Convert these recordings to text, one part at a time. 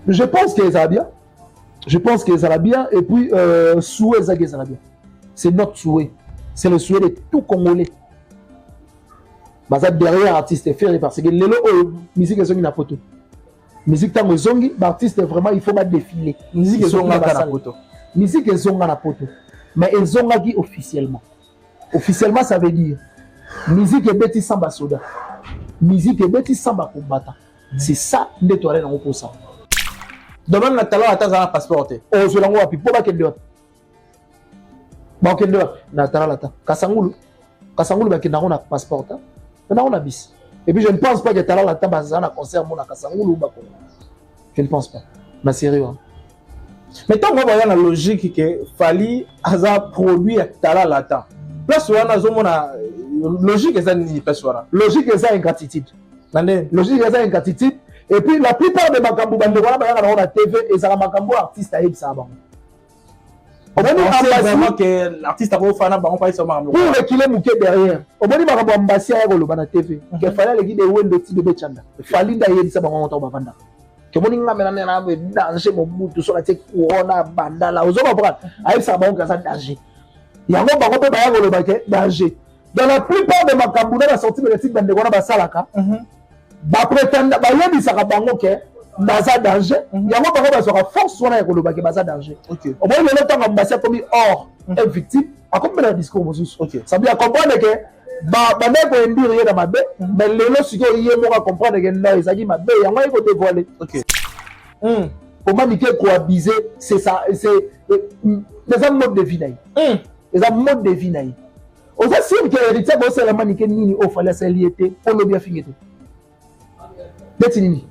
Je pense que ça va bien. Je pense que ça va bien. Et puis, souhait, ça va bien. C'est notre souhait. C'est le souhait de tout Congolais. Bah, ça derrière artiste fait parce que les musique est na photo. Musique tant que zongi, artiste vraiment il faut pas défiler. Musique est zonga na photo. Musique est zonga na photo. Mais ils zonga dit officiellement. Officiellement ça veut dire musique est bêti samba soda. Musique est bêti samba combattant. C'est ça nettoyer dans pour ça. Demande la talent à ta passeport. Oh je l'envoie puis pour pas qu'elle doit. Ba qu'elle doit na talent la ta. Kasangulu ba qu'elle n'a passeport. On a bis. Et puis je ne pense pas que talent la ta bazana concert mon Kasangulu ba. Je ne pense pas. Mais sérieux. Mais tant qu'on voit la logique que Fally a produit talent la ta. Place où on a zomona logique ça ni personne. Logique ça ingratitude. Logique ça ingratitude. Et puis la plupart des makambo bande on a TV et ça la makambo artiste a ça ba. On sait vraiment que l'artiste a fait un bon pas seulement pour le kilo mouké derrière. On dit makambo ambassi a ko na TV. Que fallait le guide wendo ti de chanda. Fally da yedi ça ba on to ba vanda. Que moni ngamela na be danger mo mutu so la te corona banda la ozo comprendre. Ayi ça ba on ka ça danger. Yango ba ko pe ba ya ko le ba danger. Dans la plupart des makambo na sortie de l'éthique bande ko na ba salaka. Ba prétendre ba yebi ça ka bango ke baza danger. Yango ba ko ba so ka force wana ko le ba ke baza danger. OK. Au moins le temps ambassi comme or est victime a comme le discours mosus. OK. Ça veut dire comprendre que ba ne ko ndire ye na mabe mais lelo siko ye mo ka comprendre que non ezaki mabe yango il faut dévoiler. OK. Comment Mickey ko abuser c'est ça c'est les mode de vie naï. Les mode de vie naï. Aux assume que héritier bo c'est la manique nini au fallait c'est liété on le bien fini tout. Betinini.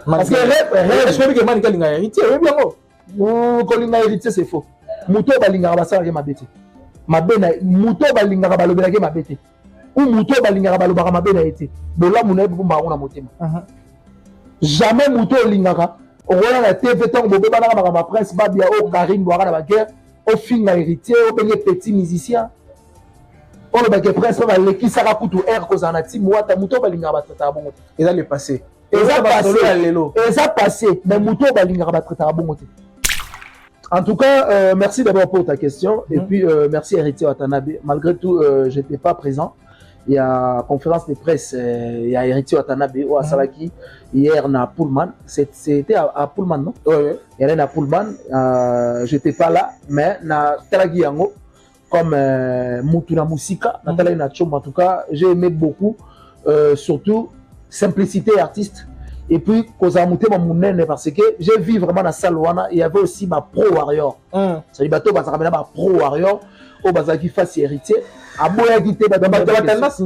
Parce que je veux que manique linga héritier oui bien oh ko linga héritier c'est faux. Muto balinga ba sala ke mabete. Mabe na muto balinga ba lobela ke mabete. Ou muto balinga ba lobaka mabe na été. Bola muna bu mba na motema. Jamais muto lingaka. On voit la TV tant bobe bana ka ma presse ba bia o Karim boaka na ba guerre. Au fin héritier au benye petit musicien. On le bague presse va l'équipe sera kutu air ko zanati muata muto balinga ba tata bongo. Et ça le passé. Et ça passé mais muto balinga ba tata bongo. En tout cas, merci d'abord pour ta question. Et puis, merci Héritier Watanabe. Malgré tout, je n'étais pas présent. Il y a conférence de presse, il y a Héritier Watanabe ou à Salaki. Hier, à Pullman. C'était à Pullman, non? Oui. Il y avait à Pullman. Je n'étais pas là, mais na Talagi Yango, comme Mutuna Musika, Nathalie Nachom. En tout cas, j'ai aimé beaucoup. Surtout, simplicité artiste. Et puis, parce que j'ai vu vraiment dans la salle, il y avait aussi ma pro warrior. C'est-à-dire, bateau, bah, ça ramène ma pro warrior, au bazar qui fasse héritier. À moyen quitter, bah, tendance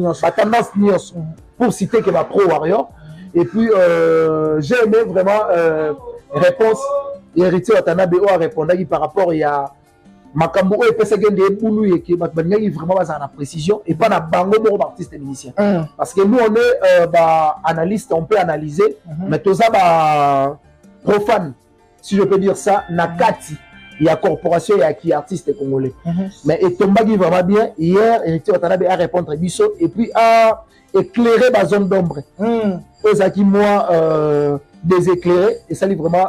nios. Pour citer que ma pro warrior. Et puis, j'ai aimé vraiment, réponse, héritier Watanabe a répondu par rapport, il y a, makambo et pesa gende boulou et qui vraiment basé en précision et pas na bango mo artiste et musicien parce que nous on est analyste, on peut analyser mais tout ça profane si je peux dire ça nakati il y a corporation il y a qui artiste congolais mais et tombagi vraiment bien hier Héritier Watanabe a répondre biso et puis a éclairé ma zone d'ombre osaki moi déséclairé et ça lui vraiment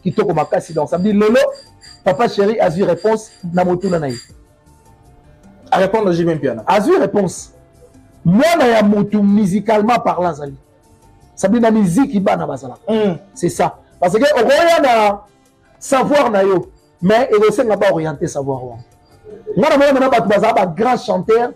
qui toko makasi donc ça me dit lolo papa chéri a eu réponse na motuna naï à répondre j'ai même piano a eu réponse moi na ya motu musicalement parlant zali ça dit na musique ibana basala c'est ça parce que on na savoir na yo mais il aussi n'a pas orienté savoir moi na moi ba bazala ba grand chanteur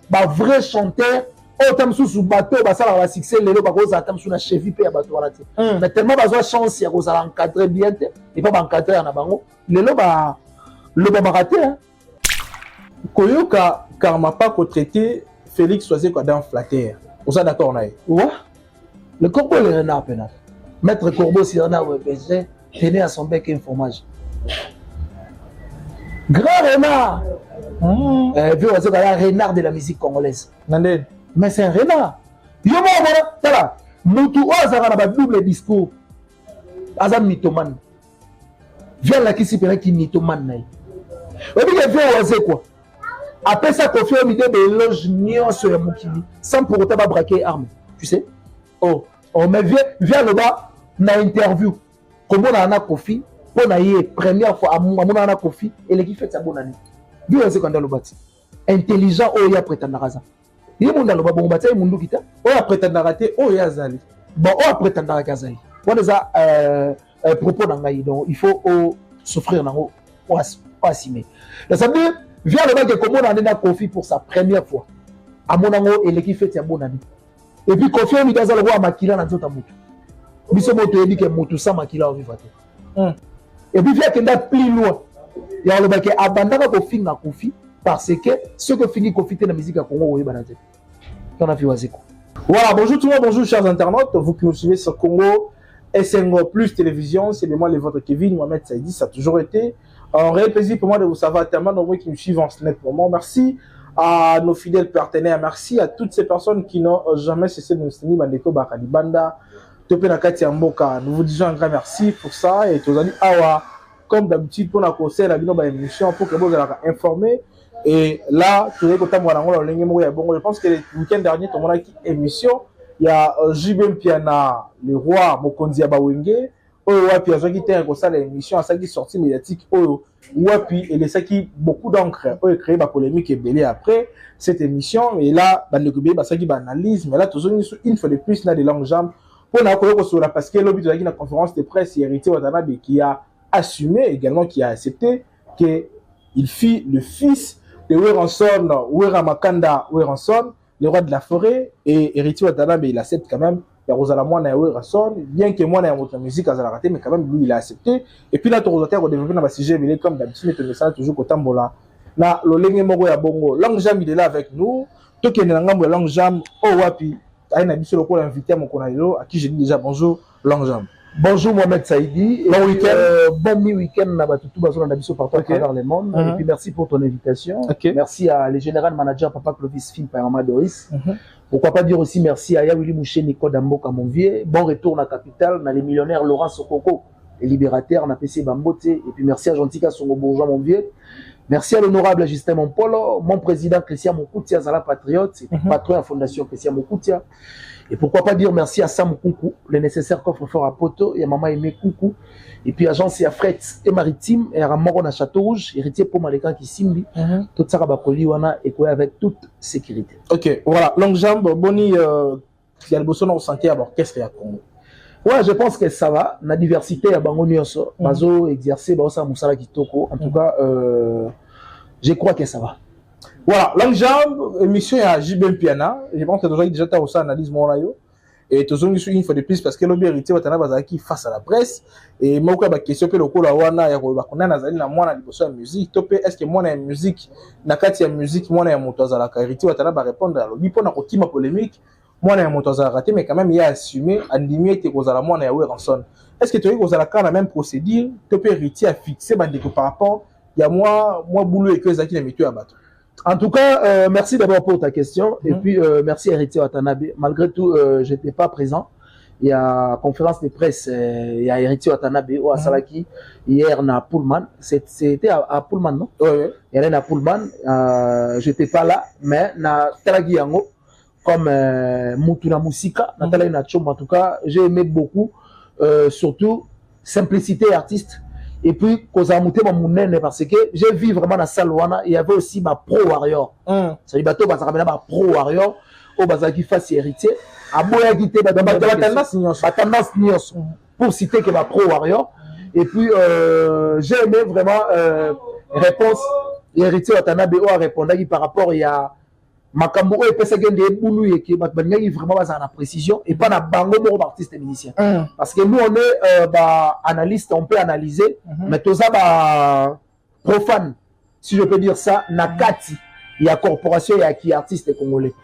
ba vrai chanteur autant sous bateau basala ba succès lelo ba koza tam sous na cheville pe ya bateau wala te mais tellement besoin chance ya koza encadrer bien et pas encadrer na bango lelo ba le ba raté koyoka karma pas ko traiter Félix Soisé quoi dans flatter on ça d'accord naï ouais le corbeau le renard pénal maître corbeau si renard BG tenait à son bec un fromage grand renard vu on dit la renard de la musique congolaise nandé mais c'est un renard. Yo mo voilà, tala. Mutu ozara na ba double discours. Azam mythomane. Viens là qui s'y perd qui mythomane naï. Et puis il fait oser quoi. Après ça qu'on fait une idée de éloge nion sur le mukili sans pour autant pas braquer arme. Tu sais? Oh, mais viens le bas na interview. comment on a Kofi pour na première fois à mon ana Kofi et l'équipe fait sa bonne année vu ce qu'on a le bâti intelligent oh ya prétendra ça il monde le bon bâti monde kita oh ya prétendra te oh ya zali bon oh prétendra kazali on ça propos d'angaï donc il faut souffrir nango pas assumer ça veut dire vient le mec comment on a Kofi pour sa première fois à mon ango et l'équipe fait sa bonne année et puis Kofi on dit ça le roi makila na nzota mutu biso moto dit que mutu sans makila vivre et puis vient qu'il plus loin il y a le mec abandaka Kofi na Kofi parce que ce que finit Kofi dans la musique à Congo oui banate on a vu Wazeko. Voilà, bonjour tout le monde, bonjour chers internautes, vous qui nous suivez sur Congo SNGO Plus Télévision, c'est moi le votre Kevin Mohamed Saïdi, ça a toujours été un réel plaisir pour moi de vous savoir tellement nombreux qui nous suivent en snap pour moi. Merci à nos fidèles partenaires, merci à toutes ces personnes qui n'ont jamais cessé de nous soutenir, Bandeko Bakali Banda, Topé Nakati Mboka. Nous vous disons un grand merci pour ça et tous allez awa comme d'habitude pour la conseil la émission pour que vous soyez informés. Et là, je pense que le week-end dernier, tout le monde a qui émission. Il y a Jibem Piana, le roi Mokonzi Abawenge. Puis il y a qui était ça l'émission, à ça qui sorti médiatique. Puis il y a qui beaucoup d'encre. Créé la polémique et belé après cette émission. Et là, le gouvernement ça qui analyse. Mais là, toujours une fois de plus, là des langues jambes pour la parce que l'objet de la conférence de presse, Héritier Watanabe qui a assumé également, qui a accepté que il fit le fils de Weranson, Weramakanda Weranson, le roi de la forêt, et Héritier Watanabe, il accepte quand même, il y a Rosalamouane et Weranson, bien que moi, il y a votre musique à la raté, mais quand même, lui, il a accepté. Et puis là, tu as développé dans le sujet, mais il est comme d'habitude, tu message toujours au Tambola. Là, le Lenge Moro ya Bongo, Langue Jam, il est là avec nous. Toi qui es dans le Langue Jam, oh, wapi, tu as invité le coup invité à mon Konaïlo, à qui j'ai dit déjà bonjour, Langue Jam. Bonjour Mohamed Saïdi. Bon week-end. Bon mi-week-end tout partout à travers le monde. Et puis merci pour ton invitation. Merci à les général manager Papa Clovis Film par Doris. Pourquoi pas dire aussi merci à Yawili Mouché Nico Damboka mon vieux. Bon retour dans la capitale, dans les millionnaires Laurent Sokoko, les libérateurs, on a PC Bambote. Et puis merci à Gentika Songo Bourgeois mon vieux. Merci à l'honorable Justin Mompolo, mon président Christian Mokoutia, Zala Patriote, patron de la fondation Christian Mokoutia. Et pourquoi pas dire merci à Sam Koukou, le nécessaire coffre-fort à Poto, et à Maman Aimé Koukou, et puis agence à Fret et Maritime, et à Ramoron à Château-Rouge, héritier pour Malekan qui simbi, tout ça Rabakoli, wana, et quoi avec toute sécurité. Ok, voilà, longue jambe, Boni, il y a le besoin de santé à l'orchestre et à Congo. Ouais, je pense que ça va, la diversité à Bango Nyonso, Bazo exercer, Baosa Moussala Kitoko, en tout cas, je crois que ça va. Voilà, Langue Jambe, émission à Jibem Piana. Je pense que déjà tu as aussi analyse mon rayon. Et tu as une fois de plus parce que l'objet héritier va t'en qui face à la presse. Et moi, il y a question que le coup là, wana, il y a nazali na moi na liboso ya musique. Topé, est-ce que moi na musique, na kati ya musique, moi na moto za la héritier va t'en répondre à l'objet pour na kokima polémique. Moi na moto za raté, mais quand même il a assumé, andimé te kozala moi na ya Weranson. Est-ce que tu as kozala quand la même procédure, Topé héritier a fixé bandeko par rapport, il y a moi boulot et que Zaki na mitu à battre. En tout cas, merci d'abord pour ta question. Et puis, merci Héritier Watanabe. Malgré tout, je n'étais pas présent. Il y a conférence de presse, il y a Héritier Watanabe au Asalaki, hier à Pullman. C'était à Pullman, non? Oui. Il y a à Pullman. Je n'étais pas là, mais na Talagi Yango, comme Mutuna Musika, na Talagi Nachom. En tout cas, j'ai aimé beaucoup, surtout simplicité artiste. Et puis, parce que j'ai vu vraiment dans la salle, il y avait aussi ma pro warrior. C'est-à-dire, bateau, bah, ça ramène ma pro warrior, au bazar qui fasse héritier. À moyen qui était, tendance nios. Pour citer que ma pro warrior. Et puis, j'ai aimé vraiment, réponse, héritier Watanabe a répondu par rapport, il y a, makambo et pesa gende boulou et qui vraiment basé en précision et pas na bango pour artiste et musicien parce que nous on est analyste, on peut analyser mais tout ça profane si je peux dire ça na kati il y a corporation il y a qui artiste congolais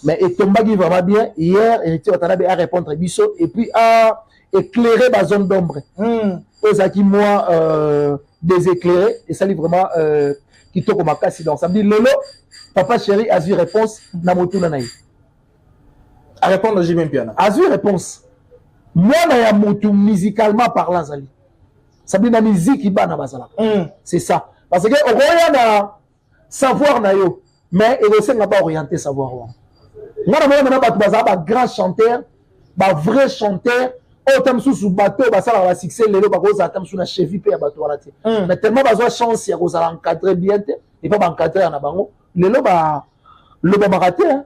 mais et tombagi vraiment bien hier Héritier Watanabe a répondre biso et puis a éclairé la zone d'ombre aux qui moi déséclairé et ça lui vraiment qui toque ma casse dans ça me dit lolo papa chéri a vu réponse na motu na naï à répondre j'ai même piano a vu réponse moi na ya motu musicalement parlant zali ça dit na musique qui bana bazala c'est ça parce que on na savoir na yo mais il aussi n'a pas orienté savoir moi na ba tu bazala ba grand chanteur ba vrai chanteur autant sous bateau ba sala ba succès lelo ba koza tam sous na cheville pe ya bateau wana te mais tellement ba chance ya kozala encadrer bien te et pas encadrer na bango lelo ba le ba raté hein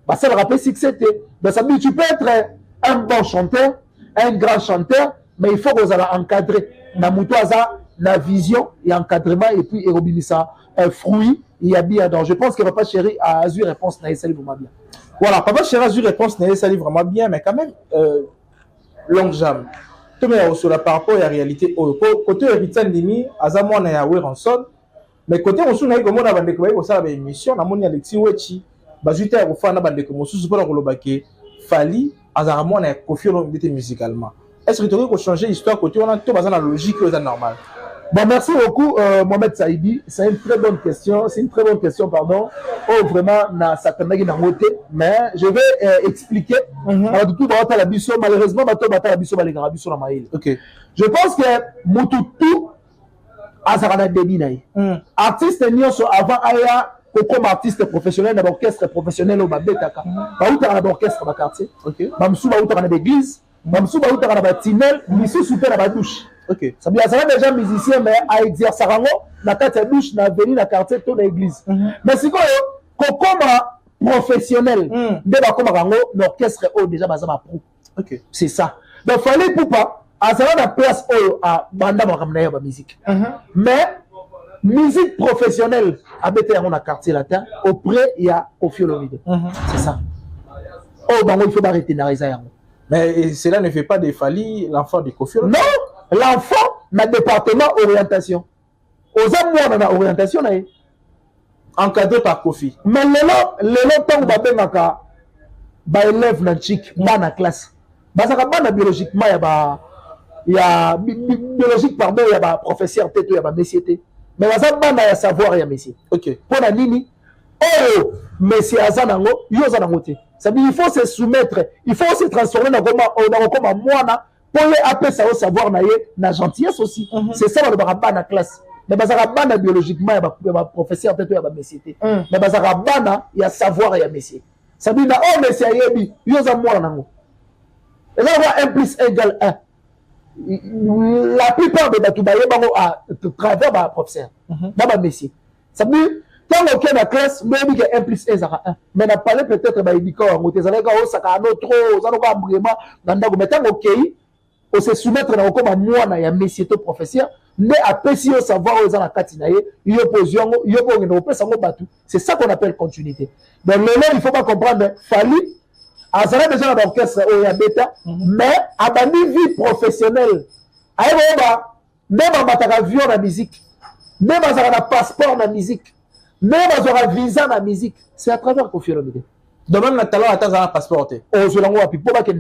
ba sala rappeler succès te donc ça veut dire tu peux être un bon chanteur un grand chanteur mais il faut kozala encadrer na muto aza na vision et encadrement et puis érobinisa un fruit il y a bien donc je pense que papa chéri a eu réponse na essali vraiment bien. Voilà, papa chéri a eu réponse na essali vraiment bien mais quand même longue jambe. Tout mais sur la par rapport à la réalité côté Ritan Dimi azamo na ya Weranson mais côté on suna ko mona bande ko ba ko sala ba émission na moni Alexis Wechi bazuta ya ko fana bande ko mosusu pour ko lobake Fally azaramo na Koffi Olomide musicalement. Est-ce que tu aurais changer l'histoire côté on a tout basé dans la logique c'est normal. Bon, merci beaucoup, Mohamed Saïdi. C'est une très bonne question. C'est une très bonne question, pardon. Oh, vraiment, na satanagi na moté. Mais je vais expliquer. Malheureusement, Ok. Je pense que Mututu Azarana Debinaï. Artiste Nyonso avant Aya, comme artiste professionnel dans l'orchestre professionnel au Babetaka. Baouta dans l'orchestre dans quartier. Ok. Bamsou Baouta dans l'église. Bamsou Baouta dans la tunnel. Missou Souper dans la douche. Ok. Ça veut dire déjà musicien mais à exercer rango na kati douche na venir na quartier to na église. Mais si quoi comme professionnel de ba comme rango l'orchestre au déjà bazama pro. Ok. C'est ça. Donc fallait pour pas à ça na place à banda makamna ba musique. Mais musique professionnelle à bete na quartier latin auprès il y a Koffi Olomide. C'est ça. Oh bango il faut arrêter na reza yango. Mais cela ne fait pas de Fally l'enfant de Koffi Olomide. Non. L'enfant na département orientation. Aux amours na orientation na encadré par Koffi. Mais lelo tant ba bengaka ba élève na chic bana classe. Bazaka bana biologiquement ya biologique pardon ya ba professeur teto ya ba messier te. Mais bazaka bana ya savoir ya messier. OK. Pona nini? Oh, messier azanango, yo zanango te. Ça veut dire il faut se soumettre, il faut se transformer dans comme moi pour appeler ça au savoir na gentillesse aussi. C'est ça le barabana classe. Mais bazaka bana biologiquement ya professeur peut-être ya ba messier. Mais bazaka bana ya savoir ya messier. Ça veut dire oh messier yebi yo za moi nango. Et là on 1 plus 1 égale 1. La plupart des batu ba yebango à travers ba professeur. Ba ba messier. Ça veut dire quand on est dans la classe, on dit que 1 plus 1 sera 1. Mais on a parlé peut-être de l'éducation. On a dit que ça a un autre, ça a un vraiment. Mais tant on se soumettre à comme moi, il y a messieurs professeurs. Mais après, si on savoir où ils ont la catinaye, ils opposent, ils opposent, c'est ça qu'on appelle continuité. Donc, il ne faut pas comprendre, Fally, Azara déjà dans l'orchestre, il y a bêta, mais à ma vie professionnelle, même en avion dans la musique, même en un passeport dans la musique, même en un visa dans la musique, c'est à travers Koffi Olomide. Demain, na talent attend un passeport. Oh, je l'envoie, puis pour que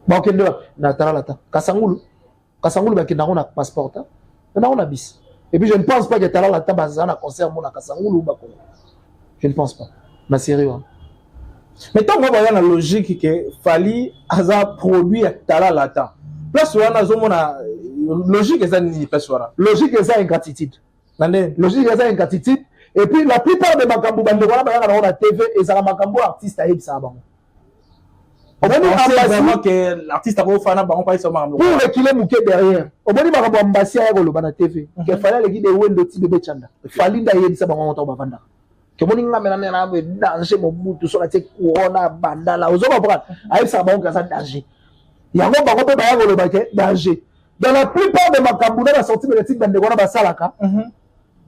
bon, kende na talent attend. Kasangulu bakenda na passeport. On a bis. Et puis je ne pense pas que talent attend bazana concert mon Kasangulu bako. Je ne pense pas. Ma sérieux. Mais tant qu'on va dans la logique que Fally a produit talent latin. Place où on a zomona logique ça ni place là. Logique ça ingratitude. Logique ça ingratitude. Et puis la plupart des makambo bande wana ba na TV et ça makambo artiste a ça bango. On va dire vraiment que l'artiste a pas fait na bango pas ça makambo. Pour reculer mouké derrière. On va dire makambo ambassi ya ko na TV. Que fallait les guider wendo ti bebe chanda. Fally nda yebisa bango to ba vanda. Que moni ngamela na ba danger mo butu so la te corona bandala. Ozo comprendre. Avec ça bango ça danger. Yango bango pe ba ya ko ba ke danger. Dans la plupart des makambo na sortie de titre bande wana ba salaka.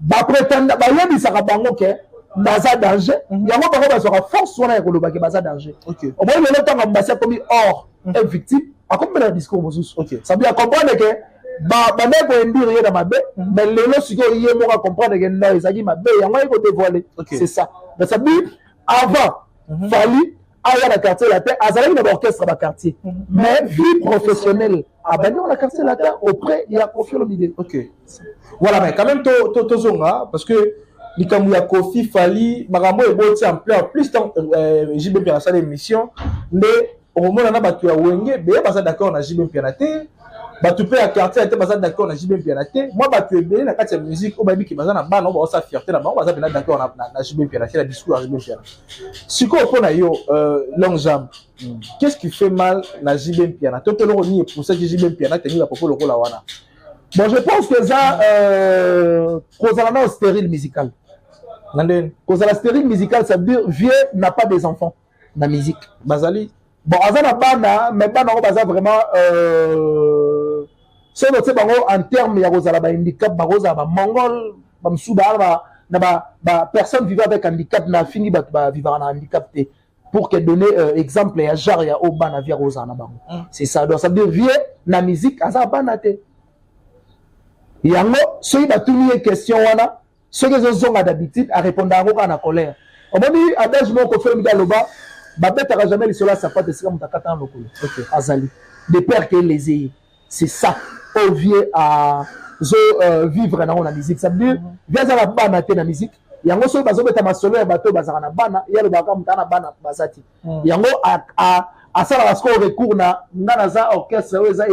Ba prétendre ba yebisa ka bango ke baza danger. Yango bango ba sera force wana ya ko ba ke baza danger. OK. Au moins le temps ambassi comme or est victime. A comme le discours mosus. OK. Ça veut dire comprendre que ba ne ko ndire ye na mabe mais lelo siko ye mo ka comprendre que non ezaki mabe yango il faut dévoiler. C'est ça. Mais ça veut dire avant Fally aya na quartier latin azali na orchestre ba quartier. Mais vie professionnelle abandon la quartier latin auprès il y a Koffi Olomide. OK. Voilà mais quand même to zonga parce que likambu ya Koffi Fally makambo eboti en plus tant JB Pierre sa l'émission mais au moment na batu ya wenge be ba ça d'accord na JB Pierre té bato pe ya quartier ate baza d'accord na JB Piana te moi bato ebele na kati ya musique obayebi ke baza na bana oyo baosa fierté na bango baza pena d'accord na JB Piana te na discours ya JB Piana sikoyo mpo na yo long jambe qu'est-ce qui fait mal na JB Piana to teloko nini epoussaki JB Piana tengi bapopo lokola wana bon je pense que ça kozala na stérile musical na ndeni kozala stérile musical ça veut dire vieux n'a pas des enfants na musique bazali bon aza na bana mais bana ngo baza vraiment c'est le bango en termes ya kozala ba handicap ba kozala ba mongol ba msuba na ba personne vivant avec handicap na fini ba vivre na handicap te pour que donner exemple ya genre ya o bana via kozala na bango c'est ça donc ça veut dire vieux na musique aza bana te yango soki batuni ye question wana soki ezozonga d'habitude a répondre yango kaka na colère omoni adage moko fele midi aloba babetaka jamais lisolo ya sapate esika moto akata na lokolo azali de père que les eye c'est ça au vieux à vivre nango na musique ça veut dire vie aza na bana te na musique yango soki bazobeta masolo ya bato bazaka na bana ye alobaka moto na bana baza ti yango asalaka sikoyo recours na nga naza orchestre oyo eza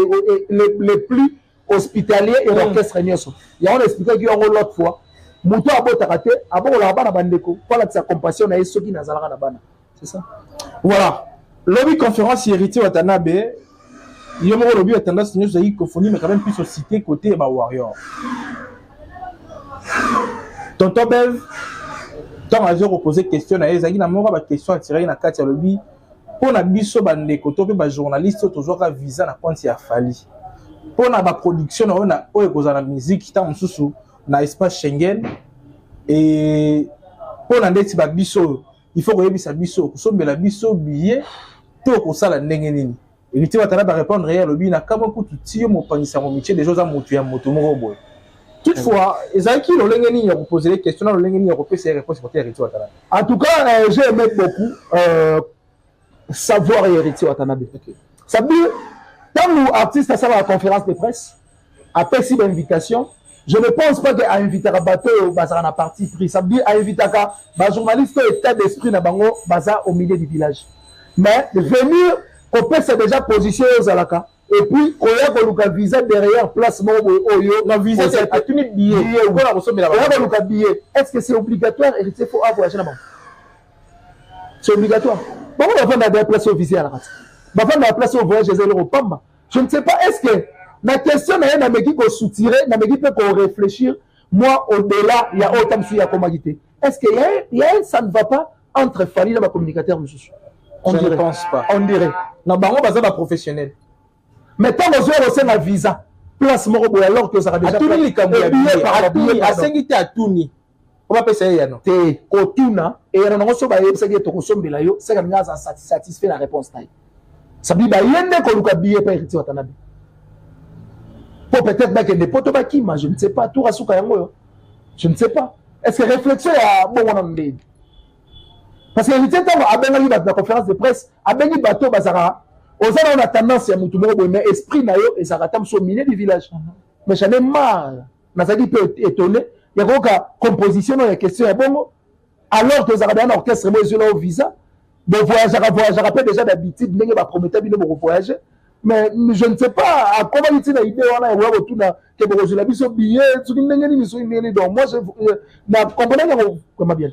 le plus hospitalier et l'orchestre nyonso yango na expliquaki yango l'autre fois moto abotaka te abokolaka bana bandeko mpo alakisa compassion na ye soki nazalaka na bana c'est ça voilà lobby conférence héritier Watanabe yo moko lobby tendance nyonso ezali cophonie mais quand même plus cité côté ba warrior tonton Bev tant azo reposer question na ezali na moko ba question attiré na kati ya lobby pour na biso bandeko to pe ba journaliste tozwaka visa na compte ya Fali pour na ba production na oyo kozana musique ta mususu na espace Schengen et pour na ndeti ba biso il faut koyebisa biso kosombela biso billet to kosala ndenge nini héritier Watanabe répondre réel lobby na kama kutu tiyo mopangisa mo métier déjà za motu ya moto moko boy toutefois ezaki lolenge nini ya poser les questions lolenge nini ya kopesa réponse pour héritier Watanabe en tout cas j'ai aimé beaucoup savoir héritier Watanabe ça veut dire tant nous artistes à savoir la conférence de presse après si invitation je ne pense pas qu'à inviter à bateau bazar na parti pris ça veut dire à inviter à ba journaliste état d'esprit na bango bazar au milieu du village mais venir qu'on c'est déjà positionné aux alaka et puis on a ko visa derrière place oyo na visa c'est à tenir billet on a ressommé là bas billet est-ce que c'est obligatoire héritier faut avoir voyager là-bas c'est obligatoire bon on va dans la place officielle là ba va dans la place au voyage des au Pamba je ne sais pas est-ce que la question na na meki ko soutirer na meki peut ko réfléchir moi au-delà il y a autant de ya commodité est-ce que il y a ça ne va pas entre Fali et les communicateurs monsieur on ne pense pas on dirait na bango baza ba professionnel mais tant que je reçois ma visa place moko boy alors que ça a déjà atuni likambo ya billet asengi te atuni on va pesa ya no te otuna et na ngo so ba yebisa ke to kosombela yo c'est comme ngaza satisfait la réponse taille ça dit ba yende ko luka billet pa héritier Watanabe peut-être que des potes qui mais je ne sais pas tout rasuka yango je ne sais pas est-ce que réflexion ya bon on ndé parce que héritier tant a bengali la conférence de presse a bengi bateau bazara ozana on a tendance ya mutu moko mais esprit na yo et ça ratam so milieu du village mais j'en ai marre nazaki peu étonné ya koka composition ya question ya bongo alors que zara un orchestre moi je au visa de voyager rappelle déjà d'habitude ndenge ba prometteur bino pour voyager mais je ne sais pas à comment il a idée on a voir tout na que pour la biso billet tout ndenge ni so ndenge donc moi je na comprendre comment bien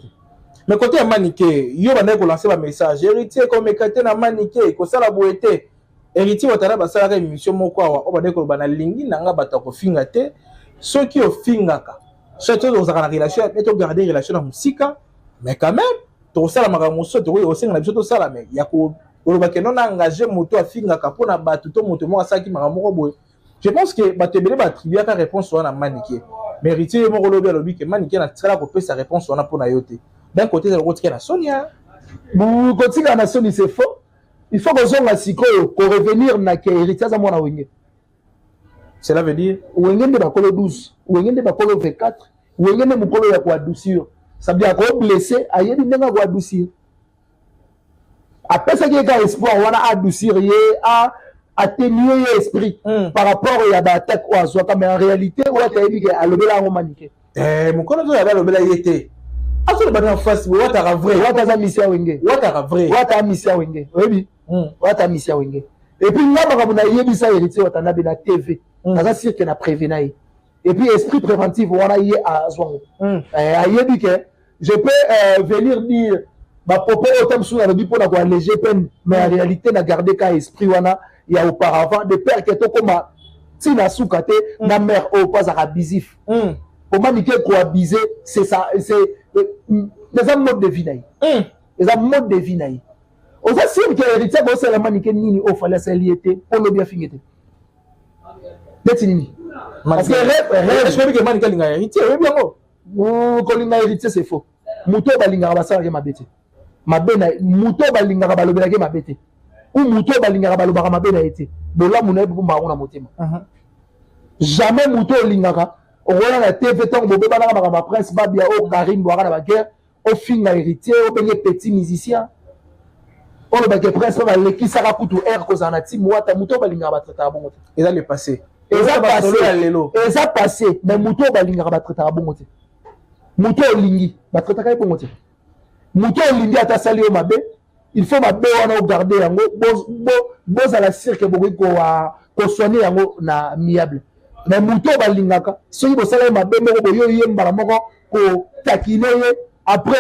mais côté ya maniqué yo bana ko lancer ba message héritier comme écarté na maniqué ko sala boete héritier Watanabe basala ka émission moko awa o bana ko bana lingi nanga bata ko finga te ceux qui ofingaka surtout dans la relation et to garder relation na musika mais quand même to sala makambo so to ko singa na biso to sala mais ya ko oloba ke non engagé moto afingaka pona bato to moto mo asaki makambo ko boye je pense que bato ebele ba attribuer ka réponse wana maniqué mais héritier mo lobi ke maniqué na tsala ko pesa réponse wana pona yote d'un côté de l'autre na Sonia bu côté na Sonia c'est faux il faut que zonga sikoyo ko revenir na ke héritier za mwana wenge cela veut dire wenge de bakolo 12 wenge de bakolo 24 wenge de mukolo ya kwa douceur ça veut dire ko blessé ayedi ndenga kwa douceur après ça qui est espoir wana adoucir ye a atténuer esprit par rapport à l'attaque ou à soi mais en réalité ouais tu as dit que alobela ngo maniqué mukolo to ya alobela yete aso le bana face wata ka vrai wata za mission wenge wata ka vrai wata mission wenge oui wata mission wenge Et puis là makambo na yebisa héritier watana be na TV naza sûr que na prévenir et puis esprit préventif wana yé à zwango ayebi que je peux venir dire ma propos autant sur la vie pour la léger peine mais en réalité na garder qu'à esprit wana il y a auparavant de père que to comme tina soukate na mère au pas abusif comment ni ko abuser c'est ça c'est les mode de vie naï les mode de vie naï on sait sûr que héritier ko c'est la manique nini au fallait s'aliété pour le bien finité détinini parce que je veux que manique linga héritier oui bien oh ko linga héritier c'est faux muto balinga basala ke mabete mabena muto balinga balobela ke mabete ou muto balinga balobaka mabena été bola muna bu mbango na motema jamais muto lingaka on voit la TV tant bobe bana ma prince babia o Karim boaka na ba guerre au finga héritier au benye petit musicien on le bague prince ba leki saka kutu air ko zana ti mwata muto balinga ba traiter bongo te et ça le passé et ça passé mais muto balinga ba traiter bongo te muto lingi ba traiter ka bongo te muto lingi ata sali o mabe il faut mabe wana o garder yango boza la cirque bogo ko soigner yango na miable mais muto balingaka soki bosala mabe moko boyo yembala moko ko taquiner après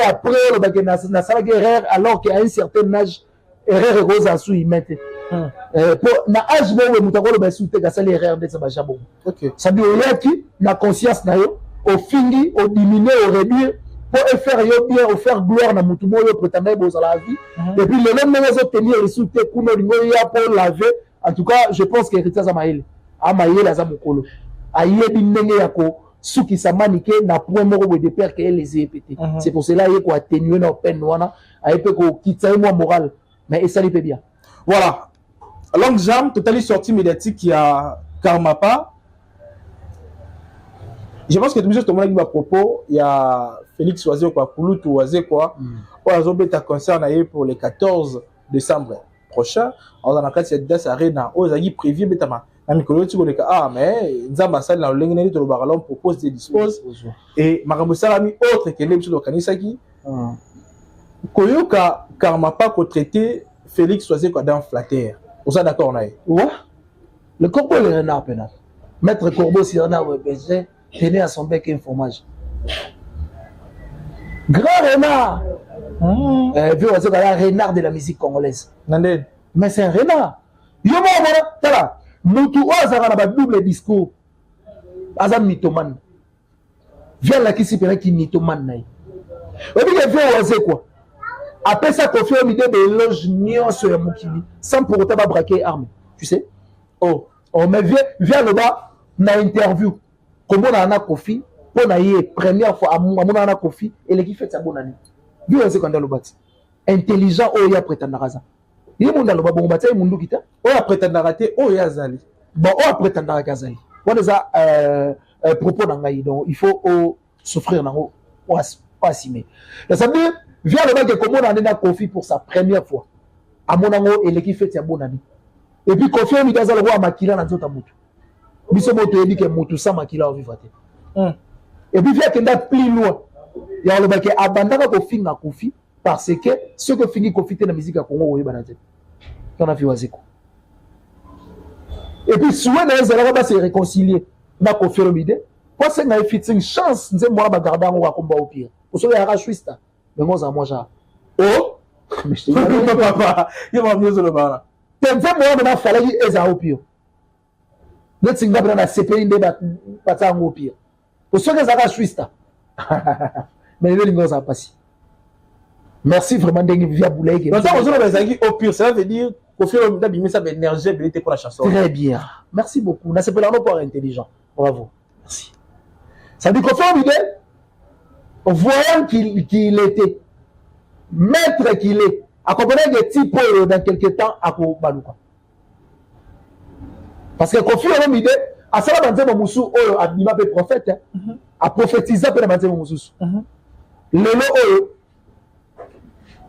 le bague na sala guerre alors qu'à un certain âge erreur rose à sous y mettre pour na âge bo muto ko le basu te gasali erreur de sa jabon OK ça dit oyaki na conscience na yo au fingi au diminuer au réduire pour faire yo bien au faire gloire na mutu moyo prétendre boza la vie et puis le même les autres tenir les sous te kuno lingo ya pour laver en tout cas je pense que héritier za maele a maele za mokolo ayebi ndenge ya ko suki samanike na point moko de père que les épété c'est pour cela il ko atténuer na peine wana ayepe ko kitsa moi moral mais ça lui fait bien voilà longue jambe totalement sortie médiatique qui a Karmapa. Je pense que tout le monde a propos, il y a Félix Oazé quoi, Kouloutou Oazé quoi, on a concert pour le 14 décembre prochain. On a encore cette date arena, on a prévu betama. Ah mais Nzamba sal na lengene to bagalon propose de dispose et makambo salami autre que les choses kanisaki. Koyoka Karmapa ko traiter Félix Oazé quoi dans flatter. On est d'accord naï. Ouais. Le corbeau le renard pénal. Maître Corbeau si renard berger tenait à son bec un fromage. Grand renard. Vu Oazé la renard de la musique congolaise. Nandé. Mais c'est un renard. Yo voilà, tala. Mutu Oazara na ba double discours. Azam mythomane. Viens là qui s'y paraît qui mythomane naï. Et puis il vient Oazé quoi. Après ça, Kofi Olomide éloge nyonso ya mokili sans pour autant braquer arme. Tu sais? Oh, mais viens là-bas, na interview. Comment on a Kofi, pour na yé première fois à mon ana Kofi et l'équipe fait sa bonne année. Viens aussi quand on le bat. Intelligent, oh ya prétendre raza. Il est mon dans le bas bon bataille, mon kita. Oh ya prétendre rater, oh ya zali. Bon, oh ya prétendre rater. On les a propos d'angaï donc il faut souffrir nango, pas assumer. Ça veut dire viens le mec comment on a Kofi pour sa première fois. À mon ango et l'équipe fait sa bonne année. Et puis Kofi on a le roi makila na nzota mutu. Biso moto dit que mutu sa makila o vivate. Et puis viens kenda plus loin. Il y a le mec abandaka Kofi na Kofi parce que ce que finit Kofi te na musique à Congo oye banate. On a vu Wazeko. Et puis souvent les gens va se réconcilier na Kofi Olomide. Parce que na fit une chance nze moi ba garder ngo wa komba au pire. Oso ya rachwista. Mais moi, ça, moi, j'ai. Oh! Mais je te dis, papa, il va mieux sur le bar. T'es fait, moi, maintenant, il fallait qu'il ait un pire. Notre signe dans la CPI, il pas un pire. Pour ceux qui ont suisse, mais les gens ont passé. Merci vraiment d'être via Boulaye. Donc, ça, on au pire, ça veut dire qu'au fur et à mesure d'abîmer ça énergie et pour la chanson. Très bien. Merci beaucoup. On a ce peu pour intelligent. Bravo. Merci. Ça dit qu'au fur et à mesure, voyant qu'il était, maître qu'il est, accompagné des types dans quelques temps à Balouka. Parce que Kofi Olomide, à ça va dans Moussou, a dit ma prophète, a prophétisé pour dans Moussou. Lelo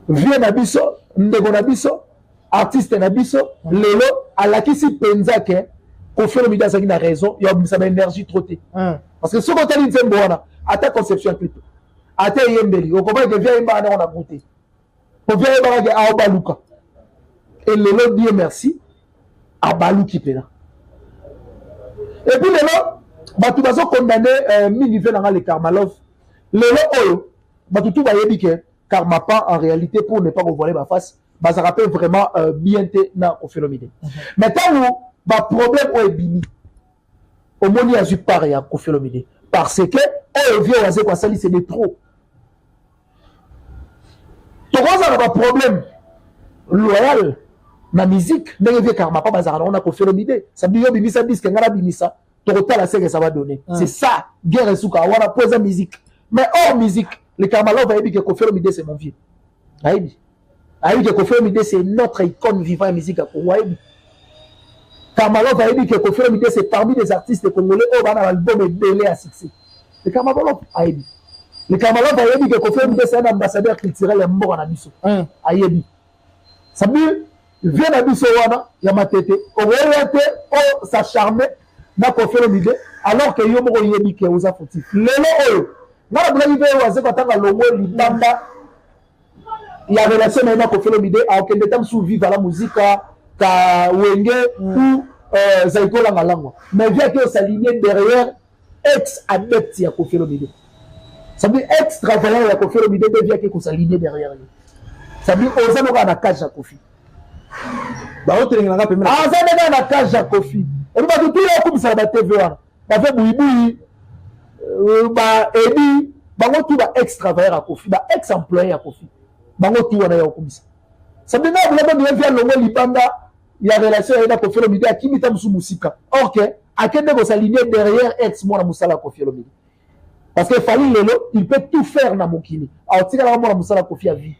vient Nabiso, Ndego Nabiso, artiste Nabiso, Lelo, à la qui si pensa que Kofi Olomide a une raison, il y a une énergie trottée. Parce que ce qu'on t'a dit, c'est bon, à ta conception clip. Ate yembeli okoba ke via imba na goûté pour via imba ke aoba luka et le Dieu merci abaluki pena. Et puis lelo batu bazo condamné mingi fait dans le Karmalov. Lelo oyo batu tout ba yebi ke Karmapa en réalité pour ne pas revoiler ma face, ça rappelle vraiment bien te na Kofi. Maintenant ba problème o ebimi. Au moins il y a eu pareil à Kofi parce que oyo vient waze kwa sali c'est de trop. Tu vois un problème loyal na musique ndenge vie Karmapa bazara on a Kofi Olomide ça dit yo bimisa disque ngala bimisa total la que ça va donner c'est ça guerre souka wana poser musique mais hors musique le Karmalov va dire que Kofi Olomide c'est mon vieux aïbi que Kofi Olomide c'est notre icône vivant en musique à Congo aïbi Karmalov va dire que Kofi Olomide c'est parmi les artistes congolais au bana album et belé à succès le Karmalov aïbi le Karmalov va dire que Kofi Olomide c'est un ambassadeur culturel et mort en abisso aïbi ça veut vient à biso wana ya matete oreate o sa charme na Kofi Olomide alors que yo moko yebi ke oza fautif lelo oyo na bla yibe waze katanga longo libamba ya relation na Kofi Olomide a okende tam sous vivre la musique ka wenge ou zaikola ngalangwa mais vient que s'aligner derrière ex adepte ya Kofi Olomide ça veut ex travailleur ya Kofi Olomide vient que s'aligner derrière lui ça veut oza no na cage ya Kofi ba otelinga nga pemela azana na cage ya Kofi et ba tout ya komisa ba TV wana ba fait buibui ba edi bango tout ba ex travailleur à Kofi ba ex employé à Kofi bango tout wana ya komisa ça veut dire que le vient longo libanda ya relation ya Kofi Olomide akimita musu musika or que akende ko s'aligner derrière ex mona musala Kofi Olomide parce que Fally lelo il peut tout faire na mokili a tika la mona musala Kofi a vie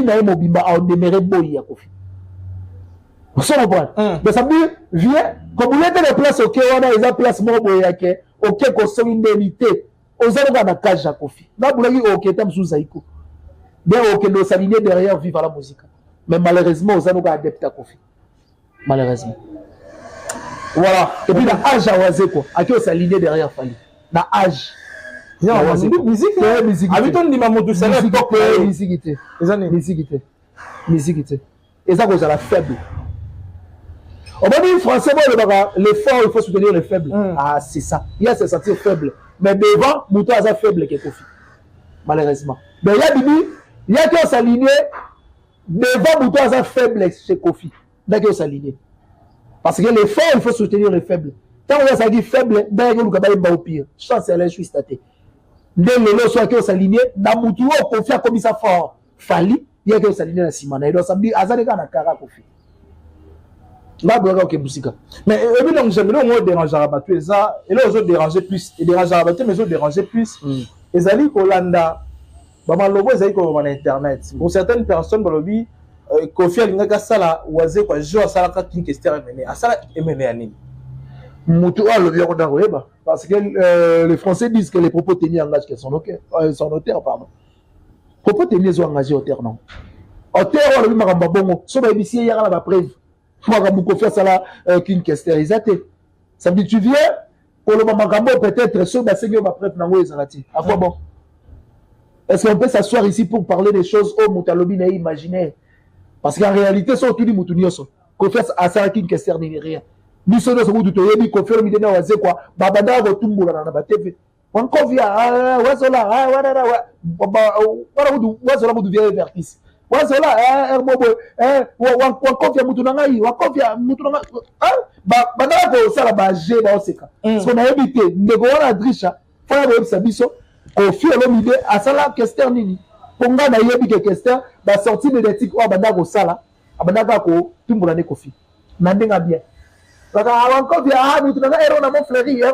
na mobimba a demeure boy ya Kofi. Vous comprenez? Mais ça veut dire, viens, comme vous êtes de place au Kéwana, ils ont place mort boyake, ok, qu'on soit une indemnité, aux gens dans la cage à Kofi. Là, vous l'avez ok, tam sous Zaïko. Bien, ok, nous s'aligner derrière, vivre la musique. Mais malheureusement, aux gens adeptes à Kofi. Malheureusement. Voilà. Et puis, la âge à Wazé, quoi. À qui on s'aligner derrière Fally. La âge. Musique, musique. Habiton di Mamoudou Saleh. Musique. Et ça, vous avez la faible. On va dire français, les forts, il faut soutenir les faibles. Ah, c'est ça. Il y a se sentir faible. Mais devant, Moutou a faible que Kofi. Malheureusement. Mais il y a qui s'aligner. Devant, Moutou a faible chez Kofi. Il y a qui s'aligner. Parce que les forts, il faut soutenir les faibles. Quand on a dit faible, il y a qui au pire. Chance, elle est juste à terre. Dès le lot, soit qui s'aligner, dans Moutou, Kofi a commis ça fort. Fally, il y a qui s'aligner dans Simana. Et donc, ça veut dire, Azadeka na Kara Kofi. Là, mais évidemment, j'aimerais au moins déranger à battre ça. Et là, ils ont dérangé plus. Ils dérangent à battre, mais ils ont dérangé plus. Les alliés Kolanda, logo ils ont internet. Pour certaines personnes, Balobi, Kofi Alingaka Sala, Oazé, quoi, je à Sala Kinkester est mené. À Sala est mené à Nini. Moutou a le vieux d'Aroueba. Parce que les Français disent que les propos tenus engagent qu'ils sont auteurs, pardon. Propos tenus sont engagés auteurs, non. Auteur, on a vu Maramba Bongo. Sauf que ici, il y a la preuve. Moi, quand vous faites ça là, qu'une question, ça veut dire tu viens, pour le moment, peut-être, ce que c'est ma prête, à quoi bon? Est-ce qu'on peut s'asseoir ici pour parler des choses au Moutalobi n'a imaginé? Parce qu'en réalité, c'est tout le monde qu'on fait à ça qu'une question n'est rien. Ni ce que vous dites, ni qu'on fait le milieu de quoi, babada va tout le monde dans la TV. On confie à Wazola, Wazola, vous deviez vertis. Wazola, wakofia mutunangai, wakofia mutunangai. Bandala ko sala ba G ba oseka. So na ebité, ndeko wana drisha, fa ba sabiso, Kofi Olomide asala question nini. Ponga na yebi ke question, ba sortie médiatique o bandala ko sala, abandaka ko tumbula ne Kofi. Na ndenga bien. Baka wakofia mutunangai ero na mon fleury, ero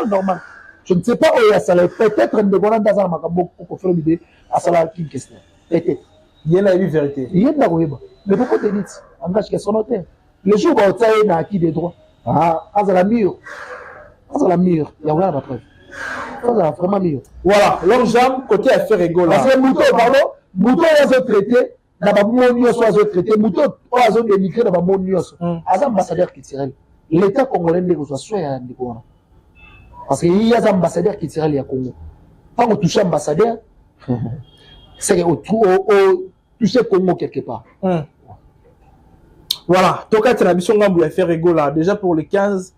normal. Je ne sais pas où il y a ça, peut-être ndeko wana ndazala makambo ko Kofi Olomide asala une question. Peut-être. Il y a la vérité. Il y a de la roba. Mais pourquoi tu dis engage que son notaire. Les jours où tu as acquis des droits. Ah, à la mur. À la mur. Il y a rien à preuve. À vraiment mur. Voilà. L'homme jambe côté affaire égale. Parce que Mouton, pardon, Mouton a traité. Dans ma monnion, soit traité. Mouton a démigré dans ma monnion. As ambassadeur culturel. L'État congolais ne reçoit soit un décor. Parce qu'il y a des ambassadeurs culturels à Congo. Quand on touche ambassadeur, c'est au toucher Congo quelque part. Voilà, Toka Télébisson Gambou a fait rigola. Déjà pour le 15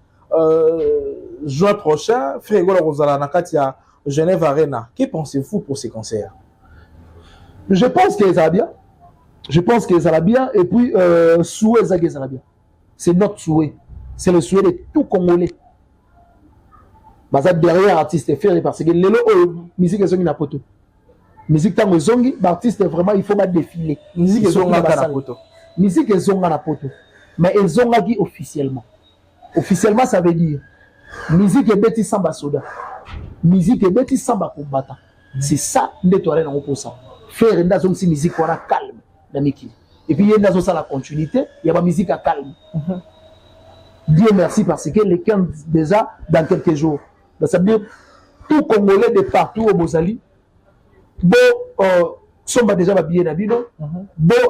juin prochain, fait rigola Rosala Nakatia Genève Arena. Que pensez-vous pour ces concerts? Je pense que ça va bien. Je pense que ça va bien. Et puis, souhait, ça va bien. C'est notre souhait. C'est le souhait de tout Congolais. Baza derrière artiste faire parce que les musique est zongi na poto. Musique tango zongi, l'artiste vraiment il faut pas défiler. Musique est zonga na poto. Musique est zonga na poto. Mais ils zonga qui officiellement. Officiellement ça veut dire musique est bêti samba soda. Musique est bêti samba combattant. C'est ça nettoyer dans pour ça. Faire une zone si musique on a calme dans miki. Et puis il y a une zone ça la continuité, il y a pas musique à calme. Dieu merci parce que les 15 déjà dans quelques jours. Ça veut dire tout Congolais de partout au Mozali, sont déjà bien d'habino,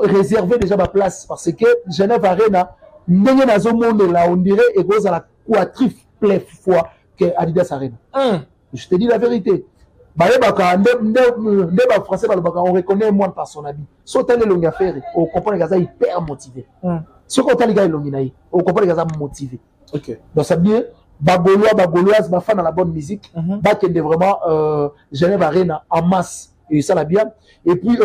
réserver déjà ma place parce que Genève Arena, on dirait et cause à la quadruple fois que Adidas Arena. Je te dis la vérité. Français, on reconnaît moins par son habit. Sauter les longues affaires, on comprend les gars hyper motivés. Ce qu'on a les gars on comprend les gars motivés. Donc ça veut dire Bagoloise, ma fan à la bonne musique, de vraiment Genève Arena en masse et ça la bien. Et puis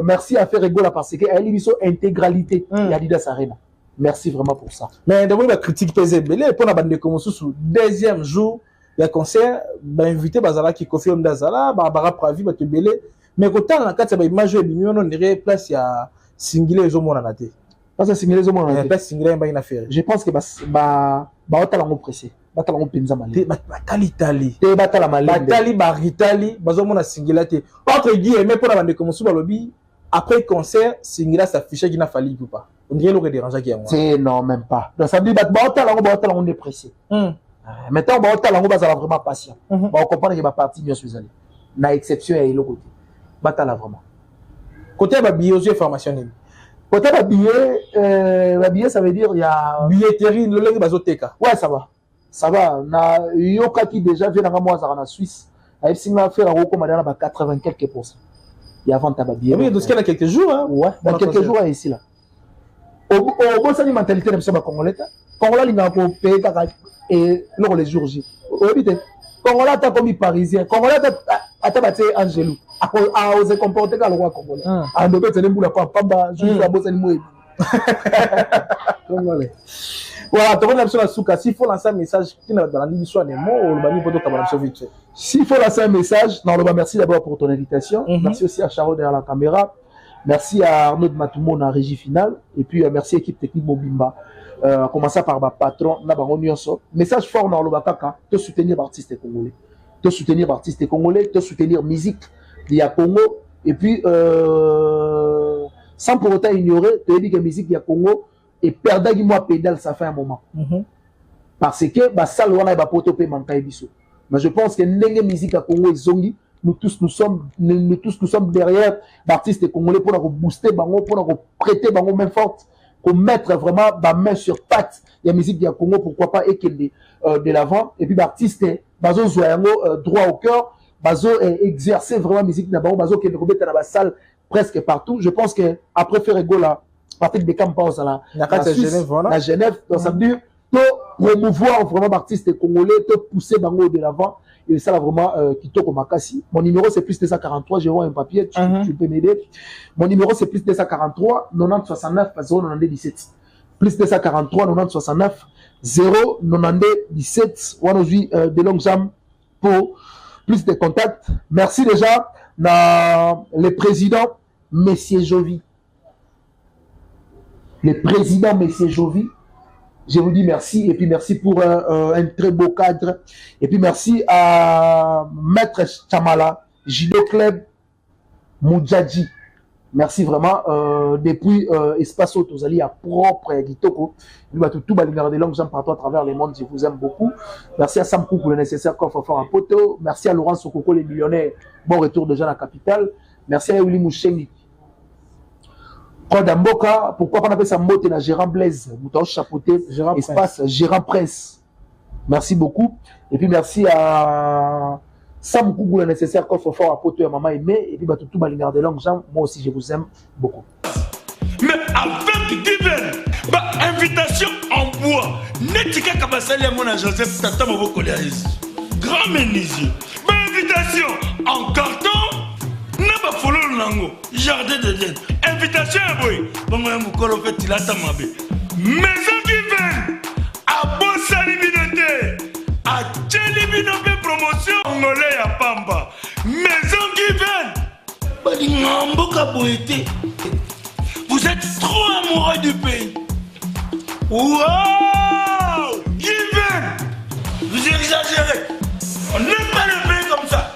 merci à faire rigoler parce que elle est intégralité et Adidas Arena. Merci vraiment pour ça. Mais d'abord la critique pesée belé pour la bande de commencer sous deuxième jour le concert, invité Bazala qui confie om Dazala, Barbara Pravi ba te belé. Mais quand on a quatre ba image et bimio on dirait place ya singilé les hommes na té. Parce que singilé les hommes na té. Place singilé ba une affaire. Je pense que ba otala ngo pressé. Batala ngo penza malé. Batali tali. Te batala malé. Batali baritali, bazo mona singila té. Entre guillemets pour la bande comme sous lobby, après concert, singila s'affichait qu'il n'a fallu ou pas. On dirait le dérangeant qui est moi. C'est non même pas. Donc ça dit batala ngo dépressé. Maintenant batala ngo bazala vraiment patient. On comprend que ba partie bien suis allé. Na exception et l'autre côté. Batala vraiment. Côté ba billet aussi formationnel. Côté ba billet ça veut dire il y a billetterie le lenge bazoteka. Ouais ça va. Ça va, na yoka qui déjà vient dans moi en Suisse. A singa faire roko madana ba 80 quelques %. Il y a vente à billet. Oui, donc il y a quelques jours hein. Ouais, dans quelques jours ici là. Au ça ni mentalité de ça congolais. Congolais linga ko payer et les jours J. Obité. Congolais ta comme parisien. Congolais ta batté Angelou. A osé comporter comme le roi congolais. A ndobé tene mbula kwa pamba, juste la bosse ni moyebi. Congolais. Voilà, tu as la souka. S'il faut lancer un message qui n'est dans la mission des mots, on va vite. S'il faut lancer un message, merci d'abord pour ton invitation. Merci aussi à Charo derrière la caméra. Merci à Arnaud de Matoumo dans la régie finale. Et puis merci à l'équipe technique Mobimba. Commencer par ma patron, message fort dans le Bakaka, te soutenir l'artiste congolais. Te soutenir l'artiste congolais, te soutenir musique de Congo. Et puis, sans pour autant ignorer, te dire que musique de Congo, et perdre moi pédale ça fait un moment parce que bah ça loin ba poto pe mankai biso mais je pense que ndenge musique à Congo zongi nous tous nous sommes derrière l'artiste congolais pour nous booster bango pour nous prêter bango main forte pour mettre vraiment ba main sur patte la musique de Congo pourquoi pas et qu'elle de l'avant et puis l'artiste bazo zoyango droit au cœur bazo exercer vraiment musique na bango bazo que robert dans la salle presque partout je pense que après faire rigola partir de campus à la Genève, donc ça veut dire de promouvoir vraiment l'artiste congolais, de pousser bango de l'avant, et ça là vraiment Kitoko Makasi. Mon numéro c'est plus 243, j'ai un papier, tu peux m'aider. Mon numéro c'est plus 243 90 69 092 17. Plus 243 90 69 092 17. On a aujourd'hui de longues jambes pour plus de contacts. Merci déjà le président Messier Jovi. Le président Messier Jovi, je vous dis merci et puis merci pour un très beau cadre et puis merci à Maître Chamala, Jido Club, Moudjadji. Merci vraiment depuis Espace Autozali à propre Kitoko. Tout balingar de langues partout à travers le monde, je vous aime beaucoup. Merci à Sam Kou pour le nécessaire coffre fort à Poto. Merci à Laurent Sokoko les millionnaires. Bon retour déjà à la capitale. Merci à Euli Mouchengi. Mboka, pourquoi on appelle ça Mote na Gérant Blaise, Mouton chapeauté, espace Gérant Presse. Merci beaucoup. Et puis merci à Sam Kougou, le nécessaire coffre fort à Poto et Maman Aimé. Et puis tout Balingar de langue, moi aussi je vous aime beaucoup. Mais avec Given, invitation en bois. Netika Kabasali à mon Joseph Tata Moboko grand menuisier. Invitation en carton. N'a pas follow nango. Jardin de Dieu. Invitation à boy. Bon, moi, mon colo fait il a ta mabé. Maison qui vient. À Bossa Libinoté. À Tchelibinoté promotion. Angolais à Pamba. Maison qui vient. Vous êtes trop amoureux du pays. Wow! Given! Vous exagérez. On n'aime pas le pays comme ça.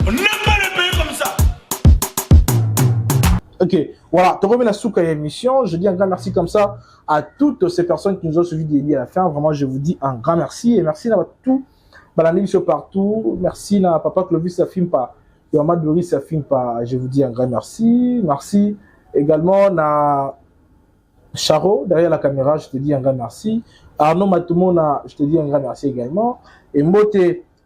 On n'aime pas le pays comme ça. Ok, voilà, tu remets la souka à l'émission. Je dis un grand merci comme ça à toutes ces personnes qui nous ont suivis début à la fin. Vraiment, je vous dis un grand merci. Et merci à tout. L'émission partout. Merci à Papa Clovis, ça filme pas. Et Maman Doris, ça filme pas. Je vous dis un grand merci. Merci également à Charo, derrière la caméra, je te dis un grand merci. Arnaud Matoumona, je te dis un grand merci également. Et Mote,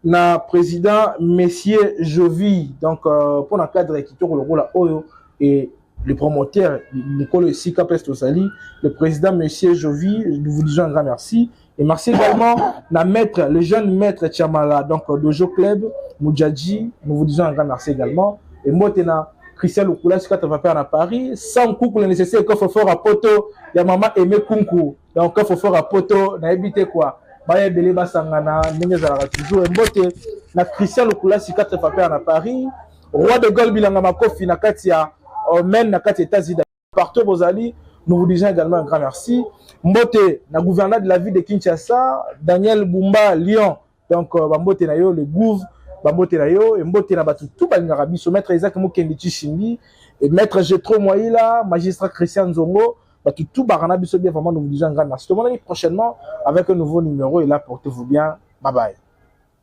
na président Messier Jovi, donc pour le cadre qui tourne le rôle à Oyo, et le promoteur Nicole Sika Pestosali, le président Messier Jovi, nous vous disons un grand merci. Et merci également à maître, le jeune maître Tchamala, donc Dojo Club, Moudjadji, nous vous disons un grand merci également. Et Mote, na Christian Lukula, ce que tu vas faire à Paris, sans coucou le nécessaire, qu'il faut faire à Poto, il y a maman aimé Kunku, donc il faut faire à Poto, n'a évité quoi, Baye Beleba Sangana, Nengezara toujours, et Mbote, na Christian Lukula, ce que tu vas faire à Paris, roi de Gol Bilanga Makofi, na Katia, Omen, na Katia Tazida, partout Bozali, nous vous disons également un grand merci. Mbote, na gouverneur de la ville de Kinshasa, Daniel Bumba, Lyon, donc Mbote na yo, le gouv, Bambote na yo, et Mbote na batu tout balingara biso, maître Isaac Mokendichi Shimbi, et maître Jetro Moïla, magistrat Christian Zongo, batu tout barana biso bien, vraiment nous vous disons un grand merci. Tout le monde prochainement avec un nouveau numéro, et là portez-vous bien, bye bye.